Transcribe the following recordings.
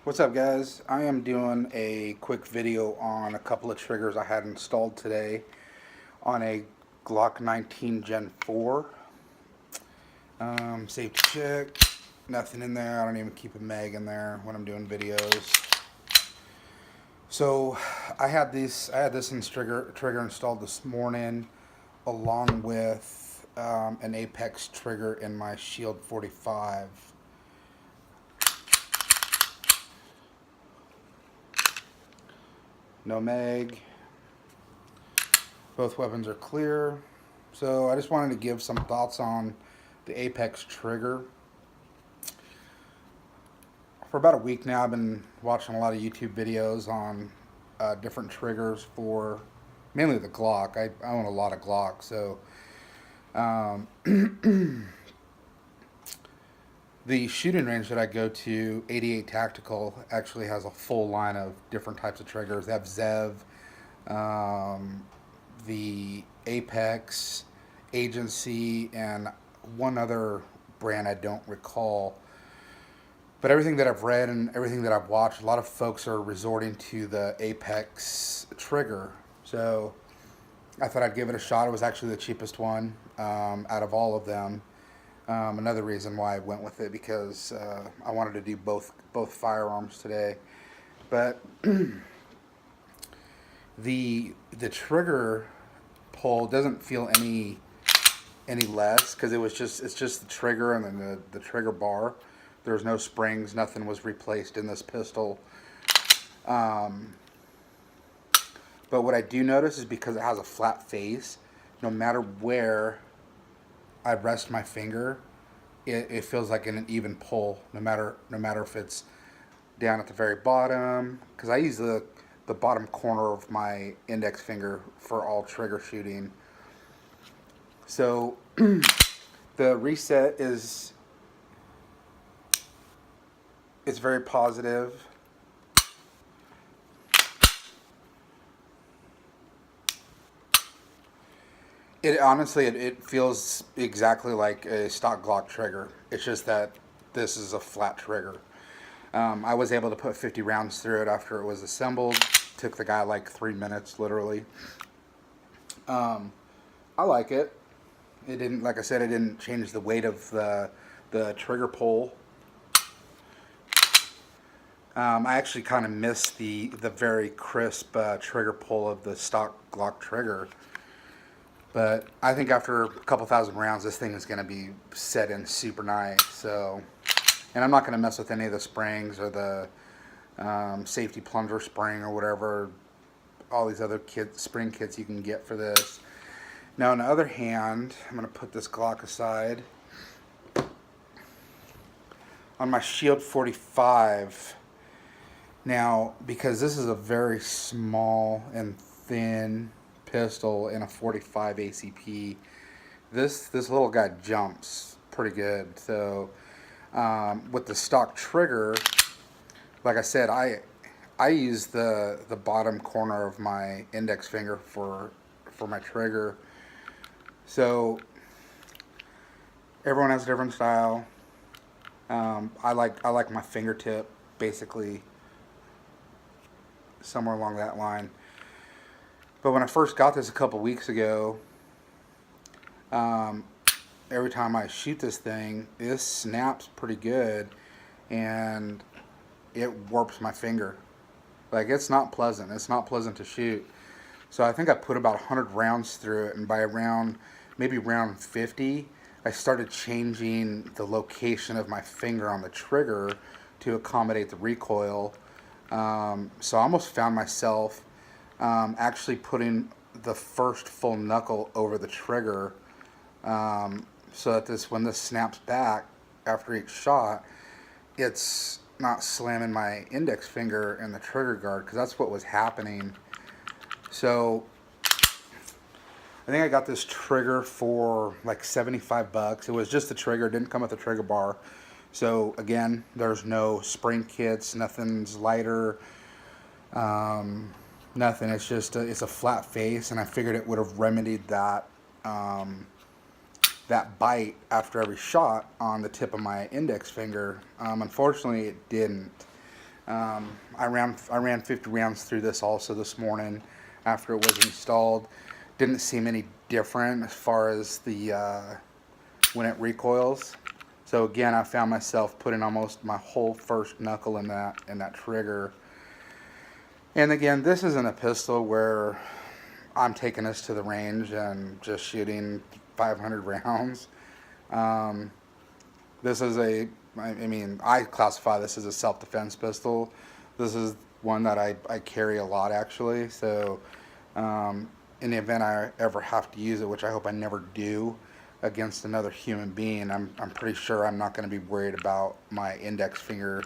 What's up, guys? I am doing a quick video on a couple of triggers I had installed today on a Glock 19 Gen 4. Safety check, nothing in there. I don't even keep a mag in there when I'm doing videos. So I had this trigger installed this morning, along with an Apex trigger in my Shield 45. No mag. Both weapons are clear. So I just wanted to give some thoughts on the Apex trigger. For about a week now, I've been watching a lot of YouTube videos on different triggers for mainly the Glock. I own a lot of Glocks, so the shooting range that I go to, 88 Tactical, actually has a full line of different types of triggers. They have Zev, the Apex, Agency, and one other brand I don't recall. But everything that I've read and everything that I've watched, a lot of folks are resorting to the Apex trigger. So I thought I'd give it a shot. It was actually the cheapest one out of all of them. Another reason why I went with it, because I wanted to do both firearms today. But the trigger pull doesn't feel any less, because it's just the trigger and then the trigger bar. There's no springs, nothing was replaced in this pistol. But what I do notice is, because it has a flat face, no matter where I rest my finger, it feels like an even pull, no matter if it's down at the very bottom, because I use the bottom corner of my index finger for all trigger shooting. So the reset is very positive. It honestly, it feels exactly like a stock Glock trigger. It's just that this is a flat trigger. I was able to put 50 rounds through it after it was assembled. Took the guy like 3 minutes, literally. I like it. It didn't, like I said, it didn't change the weight of the trigger pull. I actually kind of miss the very crisp trigger pull of the stock Glock trigger. But I think after a couple thousand rounds, this thing is going to be set in super nice. So, and I'm not going to mess with any of the springs or the safety plunger spring or whatever, all these other spring kits you can get for this. Now, on the other hand, I'm going to put this Glock aside. On my Shield 45, now, because this is a very small and thin pistol in a 45 ACP, this little guy jumps pretty good. So with the stock trigger, like I said, I use the bottom corner of my index finger for my trigger. So everyone has a different style. I like my fingertip basically somewhere along that line. But when I first got this a couple weeks ago, every time I shoot this thing, this snaps pretty good, and it warps my finger. Like, it's not pleasant. It's not pleasant to shoot. So I think I put about 100 rounds through it, and by maybe round 50, I started changing the location of my finger on the trigger to accommodate the recoil. So I almost found myself actually putting the first full knuckle over the trigger, so that when this snaps back after each shot, it's not slamming my index finger in the trigger guard, because that's what was happening. So I think I got this trigger for like 75 bucks. It was just the trigger, it didn't come with a trigger bar. So again, there's no spring kits, nothing's lighter, nothing. It's just it's a flat face, and I figured it would have remedied that that bite after every shot on the tip of my index finger. Unfortunately, it didn't. I ran 50 rounds through this also this morning after it was installed. Didn't seem any different as far as the when it recoils. So again, I found myself putting almost my whole first knuckle in that trigger. And again, this isn't a pistol where I'm taking this to the range and just shooting 500 rounds. This is I classify this as a self-defense pistol. This is one that I carry a lot actually. So in the event I ever have to use it, which I hope I never do, against another human being, I'm pretty sure I'm not going to be worried about my index finger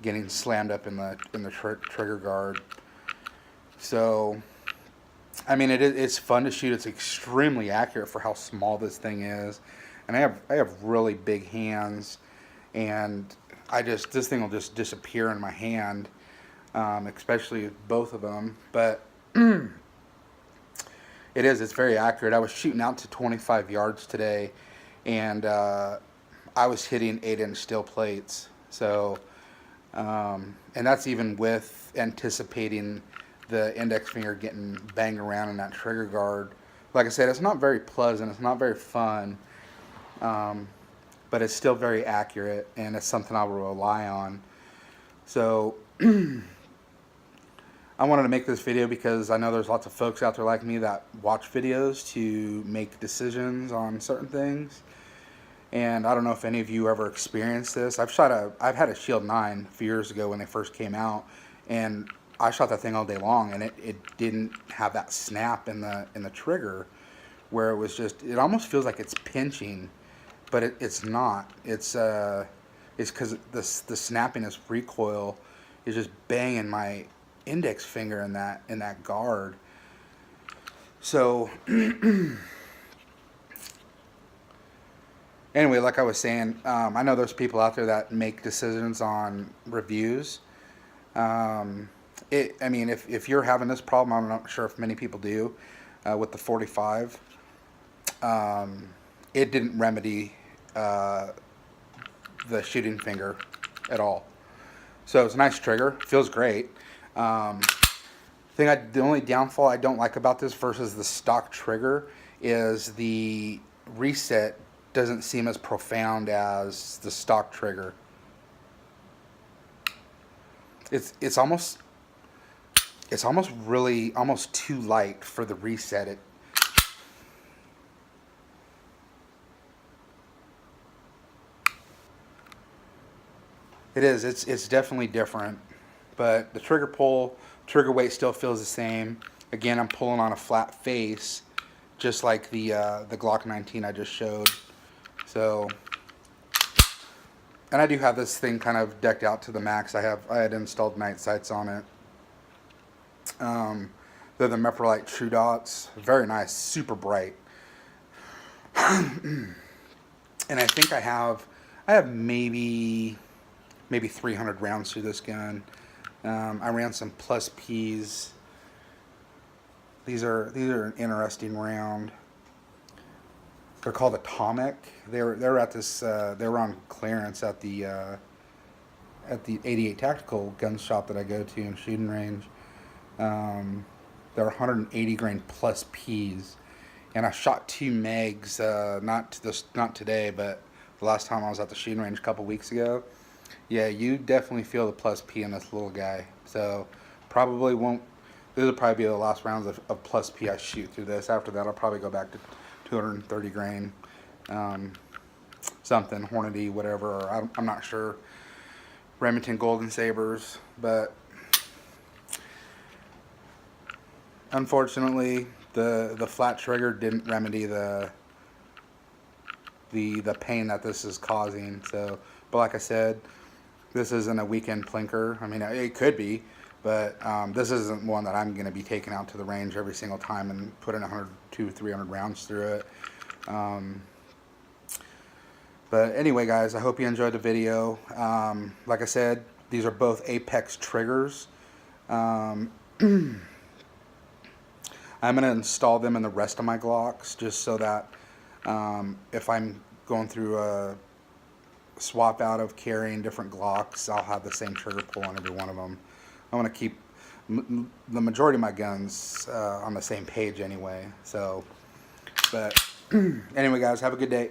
getting slammed up in the trigger guard. So, I mean, it's fun to shoot. It's extremely accurate for how small this thing is, and I have really big hands, and this thing will just disappear in my hand, especially both of them. But it's very accurate. I was shooting out to 25 yards today, and I was hitting 8-inch steel plates. So, and that's even with anticipating the index finger getting banged around in that trigger guard. Like I said, it's not very pleasant. It's not very fun, but it's still very accurate, and it's something I will rely on. So I wanted to make this video because I know there's lots of folks out there like me that watch videos to make decisions on certain things. And I don't know if any of you ever experienced this. I've had a Shield 9 a few years ago when they first came out, and I shot that thing all day long, and it didn't have that snap in the trigger, where it was just, it almost feels like it's pinching, but it's not. It's because the snappiness recoil is just banging my index finger in that guard. So anyway, like I was saying, I know there's people out there that make decisions on reviews. If you're having this problem, I'm not sure if many people do, with the 45, it didn't remedy the shooting finger at all. So it's a nice trigger, feels great. The only downfall I don't like about this versus the stock trigger is the reset doesn't seem as profound as the stock trigger. It's almost too light for the reset. It's definitely different, but the trigger weight still feels the same. Again, I'm pulling on a flat face, just like the Glock 19 I just showed. So, and I do have this thing kind of decked out to the max. I had installed night sights on it. They're the Meprolite True Dots. Very nice, super bright. And I think I have maybe 300 rounds through this gun. I ran some Plus Ps. These are an interesting round. They're called Atomic. They're at this. They were on clearance at the 88 Tactical gun shop that I go to in shooting range. They're 180 grain Plus Ps, and I shot 2 megs. Not today, but the last time I was at the shooting range a couple weeks ago. Yeah, you definitely feel the Plus P in this little guy. So probably won't. This will probably be the last rounds of Plus P I shoot through this. After that, I'll probably go back to 230 grain, something Hornady, whatever. Or I'm not sure. Remington Golden Sabers, but unfortunately, the flat trigger didn't remedy the pain that this is causing. So, but like I said, this isn't a weekend plinker. I mean, it could be, but this isn't one that I'm going to be taking out to the range every single time and putting 100, 200, 300 rounds through it. But anyway, guys, I hope you enjoyed the video. Like I said, these are both Apex triggers. I'm going to install them in the rest of my Glocks just so that if I'm going through swap out of carrying different Glocks, I'll have the same trigger pull on every one of them. I want to keep the majority of my guns on the same page anyway. So, but anyway, guys, have a good day.